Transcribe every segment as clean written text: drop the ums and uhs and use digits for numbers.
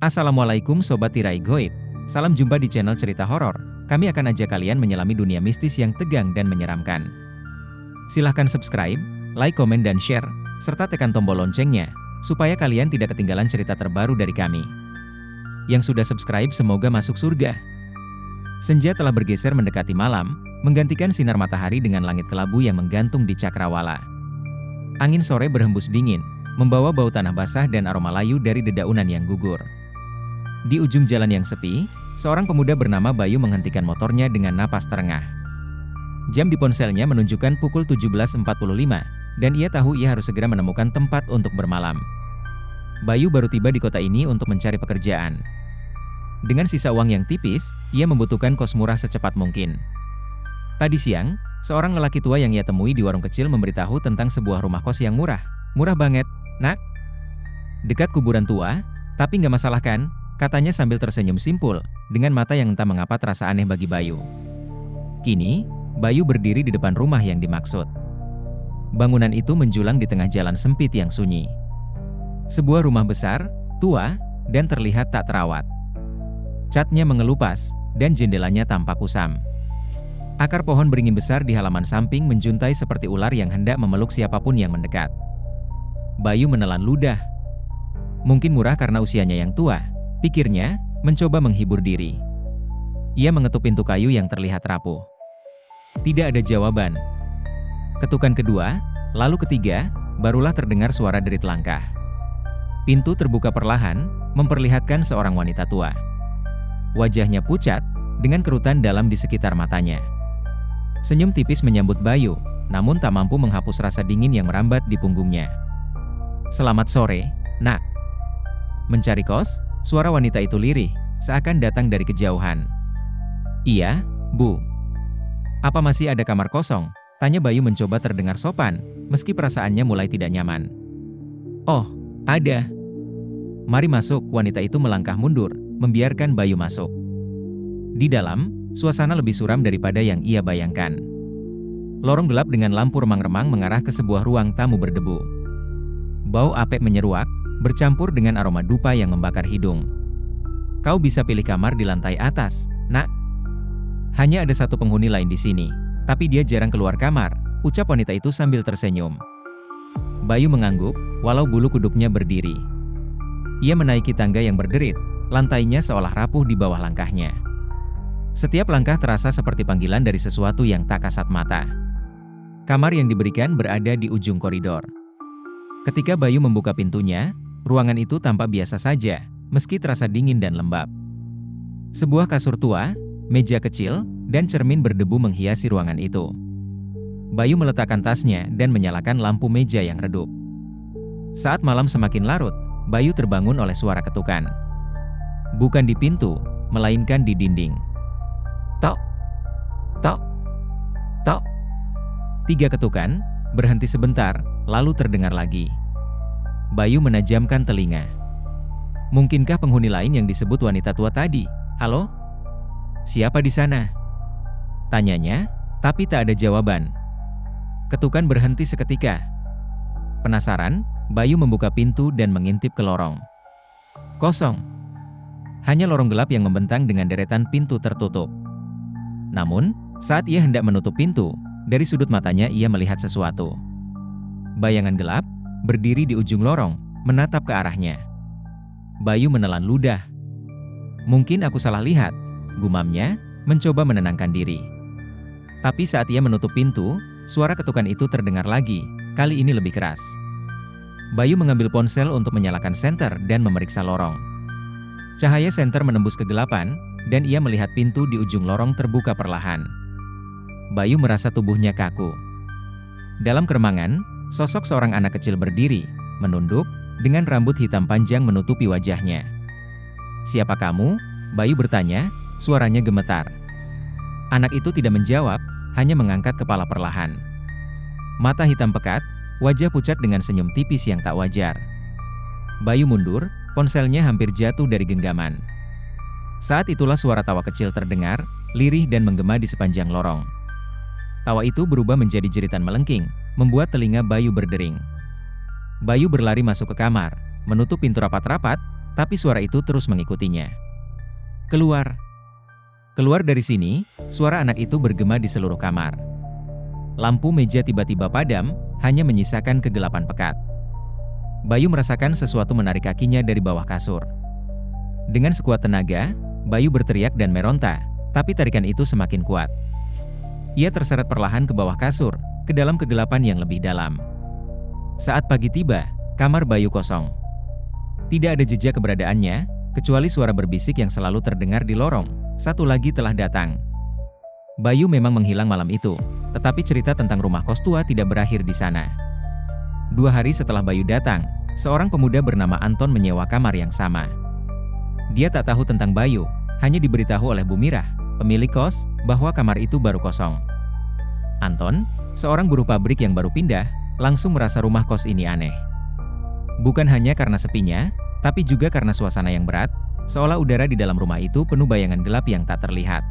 Assalamualaikum Sobat Tirai Goib. Salam jumpa di channel cerita horor. Kami akan ajak kalian menyelami dunia mistis yang tegang dan menyeramkan. Silahkan subscribe, like, komen, dan share, serta tekan tombol loncengnya, supaya kalian tidak ketinggalan cerita terbaru dari kami. Yang sudah subscribe semoga masuk surga. Senja telah bergeser mendekati malam, menggantikan sinar matahari dengan langit kelabu yang menggantung di cakrawala. Angin sore berhembus dingin, membawa bau tanah basah dan aroma layu dari dedaunan yang gugur. Di ujung jalan yang sepi, seorang pemuda bernama Bayu menghentikan motornya dengan napas terengah. Jam di ponselnya menunjukkan pukul 17.45, dan ia tahu ia harus segera menemukan tempat untuk bermalam. Bayu baru tiba di kota ini untuk mencari pekerjaan. Dengan sisa uang yang tipis, ia membutuhkan kos murah secepat mungkin. Tadi siang, seorang lelaki tua yang ia temui di warung kecil memberitahu tentang sebuah rumah kos yang murah. Murah banget, nak. Dekat kuburan tua, tapi nggak masalah kan? Katanya sambil tersenyum simpul, dengan mata yang entah mengapa terasa aneh bagi Bayu. Kini, Bayu berdiri di depan rumah yang dimaksud. Bangunan itu menjulang di tengah jalan sempit yang sunyi. Sebuah rumah besar, tua, dan terlihat tak terawat. Catnya mengelupas, dan jendelanya tampak kusam. Akar pohon beringin besar di halaman samping menjuntai seperti ular yang hendak memeluk siapapun yang mendekat. Bayu menelan ludah. Mungkin murah karena usianya yang tua, pikirnya, mencoba menghibur diri. Ia mengetuk pintu kayu yang terlihat rapuh. Tidak ada jawaban. Ketukan kedua, lalu ketiga, barulah terdengar suara derit langkah. Pintu terbuka perlahan, memperlihatkan seorang wanita tua. Wajahnya pucat, dengan kerutan dalam di sekitar matanya. Senyum tipis menyambut Bayu, namun tak mampu menghapus rasa dingin yang merambat di punggungnya. "Selamat sore, nak." Mencari kos? Suara wanita itu lirih, seakan datang dari kejauhan. "Iya, Bu." "Apa masih ada kamar kosong?" tanya Bayu mencoba terdengar sopan, meski perasaannya mulai tidak nyaman. "Oh, ada." "Mari masuk." Wanita itu melangkah mundur, membiarkan Bayu masuk. Di dalam, suasana lebih suram daripada yang ia bayangkan. Lorong gelap dengan lampu remang-remang mengarah ke sebuah ruang tamu berdebu. Bau apek menyeruak, bercampur dengan aroma dupa yang membakar hidung. "Kau bisa pilih kamar di lantai atas, nak. Hanya ada satu penghuni lain di sini, tapi dia jarang keluar kamar," ucap wanita itu sambil tersenyum. Bayu mengangguk, walau bulu kuduknya berdiri. Ia menaiki tangga yang berderit, lantainya seolah rapuh di bawah langkahnya. Setiap langkah terasa seperti panggilan dari sesuatu yang tak kasat mata. Kamar yang diberikan berada di ujung koridor. Ketika Bayu membuka pintunya, ruangan itu tampak biasa saja, meski terasa dingin dan lembab. Sebuah kasur tua, meja kecil, dan cermin berdebu menghiasi ruangan itu. Bayu meletakkan tasnya dan menyalakan lampu meja yang redup. Saat malam semakin larut, Bayu terbangun oleh suara ketukan. Bukan di pintu, melainkan di dinding. Tok, tok, tok. 3 ketukan, berhenti sebentar, lalu terdengar lagi. Bayu menajamkan telinga. Mungkinkah penghuni lain yang disebut wanita tua tadi? "Halo? Siapa di sana?" tanyanya, tapi tak ada jawaban. Ketukan berhenti seketika. Penasaran, Bayu membuka pintu dan mengintip ke lorong. Kosong. Hanya lorong gelap yang membentang dengan deretan pintu tertutup. Namun, saat ia hendak menutup pintu, dari sudut matanya ia melihat sesuatu. Bayangan gelap berdiri di ujung lorong, menatap ke arahnya. Bayu menelan ludah. "Mungkin aku salah lihat," gumamnya, mencoba menenangkan diri. Tapi saat ia menutup pintu, suara ketukan itu terdengar lagi, kali ini lebih keras. Bayu mengambil ponsel untuk menyalakan senter dan memeriksa lorong. Cahaya senter menembus kegelapan, dan ia melihat pintu di ujung lorong terbuka perlahan. Bayu merasa tubuhnya kaku. Dalam keremangan, sosok seorang anak kecil berdiri, menunduk, dengan rambut hitam panjang menutupi wajahnya. "Siapa kamu?" Bayu bertanya, suaranya gemetar. Anak itu tidak menjawab, hanya mengangkat kepala perlahan. Mata hitam pekat, wajah pucat dengan senyum tipis yang tak wajar. Bayu mundur, ponselnya hampir jatuh dari genggaman. Saat itulah suara tawa kecil terdengar, lirih dan menggema di sepanjang lorong. Tawa itu berubah menjadi jeritan melengking, membuat telinga Bayu berdering. Bayu berlari masuk ke kamar, menutup pintu rapat-rapat, tapi suara itu terus mengikutinya. Keluar! Keluar dari sini, suara anak itu bergema di seluruh kamar. Lampu meja tiba-tiba padam, hanya menyisakan kegelapan pekat. Bayu merasakan sesuatu menarik kakinya dari bawah kasur. Dengan sekuat tenaga, Bayu berteriak dan meronta, tapi tarikan itu semakin kuat. Ia terseret perlahan ke bawah kasur, ke dalam kegelapan yang lebih dalam. Saat pagi tiba, kamar Bayu kosong. Tidak ada jejak keberadaannya, kecuali suara berbisik yang selalu terdengar di lorong. Satu lagi telah datang. Bayu memang menghilang malam itu, tetapi cerita tentang rumah kos tua tidak berakhir di sana. 2 hari setelah Bayu datang, seorang pemuda bernama Anton menyewa kamar yang sama. Dia tak tahu tentang Bayu, hanya diberitahu oleh Bu Mirah, pemilik kos, bahwa kamar itu baru kosong. Anton, seorang buruh pabrik yang baru pindah, langsung merasa rumah kos ini aneh. Bukan hanya karena sepinya, tapi juga karena suasana yang berat, seolah udara di dalam rumah itu penuh bayangan gelap yang tak terlihat.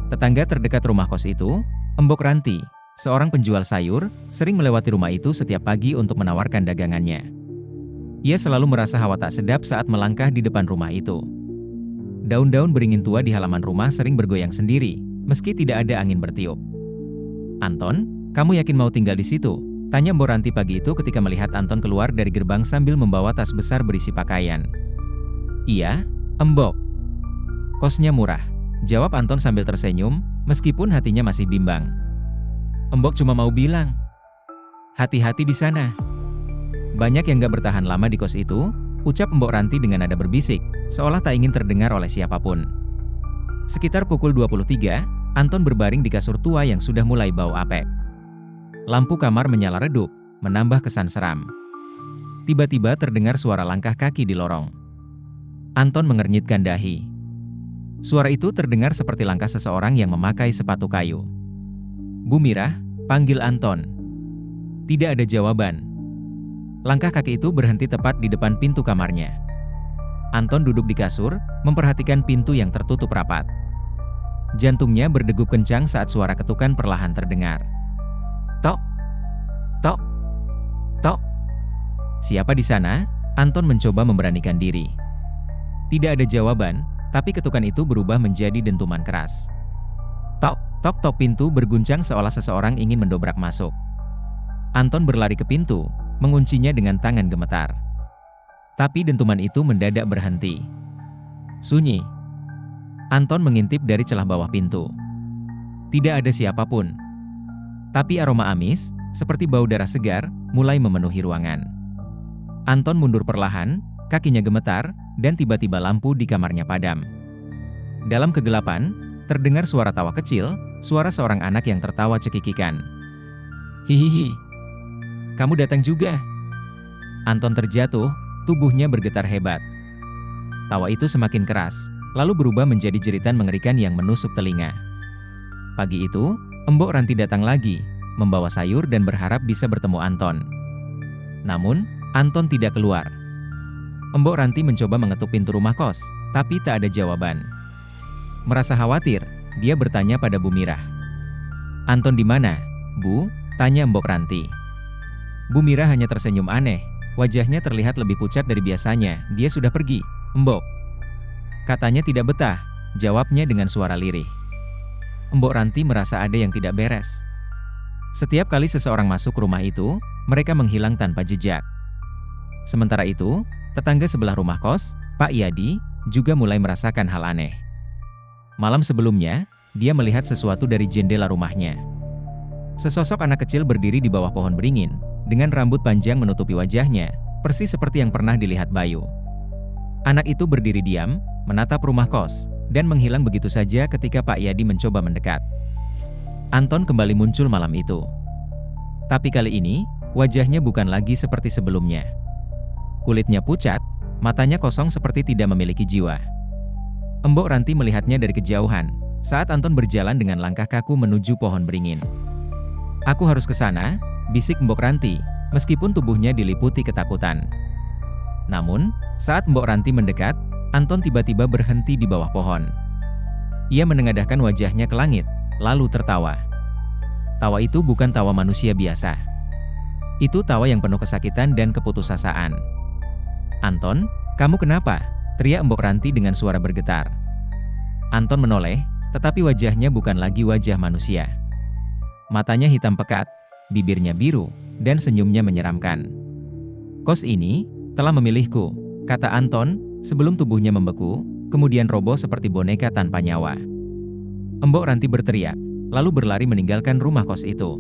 Tetangga terdekat rumah kos itu, Embok Ranti, seorang penjual sayur, sering melewati rumah itu setiap pagi untuk menawarkan dagangannya. Ia selalu merasa hawa tak sedap saat melangkah di depan rumah itu. Daun-daun beringin tua di halaman rumah sering bergoyang sendiri, meski tidak ada angin bertiup. "Anton, kamu yakin mau tinggal di situ?" tanya Mbok Ranti pagi itu ketika melihat Anton keluar dari gerbang sambil membawa tas besar berisi pakaian. "Iya, Embok. Kosnya murah," jawab Anton sambil tersenyum, meskipun hatinya masih bimbang. "Embok cuma mau bilang, hati-hati di sana." Banyak yang gak bertahan lama di kos itu, ucap Mbok Ranti dengan nada berbisik, seolah tak ingin terdengar oleh siapapun. Sekitar pukul 23, Anton berbaring di kasur tua yang sudah mulai bau apek. Lampu kamar menyala redup, menambah kesan seram. Tiba-tiba terdengar suara langkah kaki di lorong. Anton mengernyitkan dahi. Suara itu terdengar seperti langkah seseorang yang memakai sepatu kayu. "Bu Mirah," panggil Anton. Tidak ada jawaban. Langkah kaki itu berhenti tepat di depan pintu kamarnya. Anton duduk di kasur, memperhatikan pintu yang tertutup rapat. Jantungnya berdegup kencang saat suara ketukan perlahan terdengar. "Tok! Tok! Tok!" Siapa di sana? Anton mencoba memberanikan diri. Tidak ada jawaban, tapi ketukan itu berubah menjadi dentuman keras. Tok, tok, tok, pintu berguncang seolah seseorang ingin mendobrak masuk. Anton berlari ke pintu, menguncinya dengan tangan gemetar. Tapi dentuman itu mendadak berhenti. Sunyi. Anton mengintip dari celah bawah pintu. Tidak ada siapapun. Tapi aroma amis, seperti bau darah segar, mulai memenuhi ruangan. Anton mundur perlahan, kakinya gemetar, dan tiba-tiba lampu di kamarnya padam. Dalam kegelapan, terdengar suara tawa kecil, suara seorang anak yang tertawa cekikikan. "Hihihi, kamu datang juga." Anton terjatuh, tubuhnya bergetar hebat. Tawa itu semakin keras, lalu berubah menjadi jeritan mengerikan yang menusuk telinga. Pagi itu, Embok Ranti datang lagi, membawa sayur dan berharap bisa bertemu Anton. Namun, Anton tidak keluar. Embok Ranti mencoba mengetuk pintu rumah kos, tapi tak ada jawaban. Merasa khawatir, dia bertanya pada Bu Mirah. "Anton di mana, Bu?" tanya Embok Ranti. Bu Mirah hanya tersenyum aneh, wajahnya terlihat lebih pucat dari biasanya. "Dia sudah pergi, Embok." Katanya tidak betah, jawabnya dengan suara lirih. Embok Ranti merasa ada yang tidak beres. Setiap kali seseorang masuk rumah itu, mereka menghilang tanpa jejak. Sementara itu, tetangga sebelah rumah kos, Pak Yadi, juga mulai merasakan hal aneh. Malam sebelumnya, dia melihat sesuatu dari jendela rumahnya. Sesosok anak kecil berdiri di bawah pohon beringin, dengan rambut panjang menutupi wajahnya, persis seperti yang pernah dilihat Bayu. Anak itu berdiri diam, menatap rumah kos, dan menghilang begitu saja ketika Pak Yadi mencoba mendekat. Anton kembali muncul malam itu. Tapi kali ini, wajahnya bukan lagi seperti sebelumnya. Kulitnya pucat, matanya kosong seperti tidak memiliki jiwa. Embok Ranti melihatnya dari kejauhan, saat Anton berjalan dengan langkah kaku menuju pohon beringin. "Aku harus ke sana," bisik Embok Ranti, meskipun tubuhnya diliputi ketakutan. Namun, saat Embok Ranti mendekat, Anton tiba-tiba berhenti di bawah pohon. Ia menengadahkan wajahnya ke langit, lalu tertawa. Tawa itu bukan tawa manusia biasa. Itu tawa yang penuh kesakitan dan keputusasaan. "Anton, kamu kenapa?" teriak Mbok Ranti dengan suara bergetar. Anton menoleh, tetapi wajahnya bukan lagi wajah manusia. Matanya hitam pekat, bibirnya biru, dan senyumnya menyeramkan. "Kos ini telah memilihku," kata Anton, sebelum tubuhnya membeku, kemudian roboh seperti boneka tanpa nyawa. Mbok Ranti berteriak, lalu berlari meninggalkan rumah kos itu.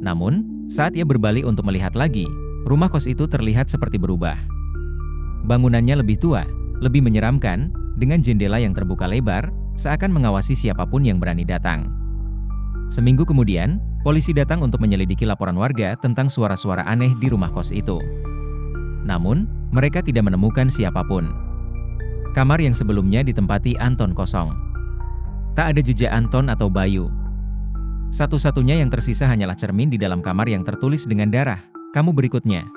Namun, saat ia berbalik untuk melihat lagi, rumah kos itu terlihat seperti berubah. Bangunannya lebih tua, lebih menyeramkan, dengan jendela yang terbuka lebar, seakan mengawasi siapapun yang berani datang. Seminggu kemudian, polisi datang untuk menyelidiki laporan warga tentang suara-suara aneh di rumah kos itu. Namun, mereka tidak menemukan siapapun. Kamar yang sebelumnya ditempati Anton kosong. Tak ada jejak Anton atau Bayu. Satu-satunya yang tersisa hanyalah cermin di dalam kamar yang tertulis dengan darah, "Kamu berikutnya."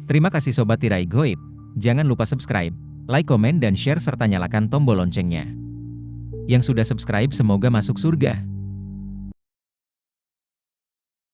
Terima kasih Sobat Tirai Goib. Jangan lupa subscribe, like, komen, dan share serta nyalakan tombol loncengnya. Yang sudah subscribe semoga masuk surga.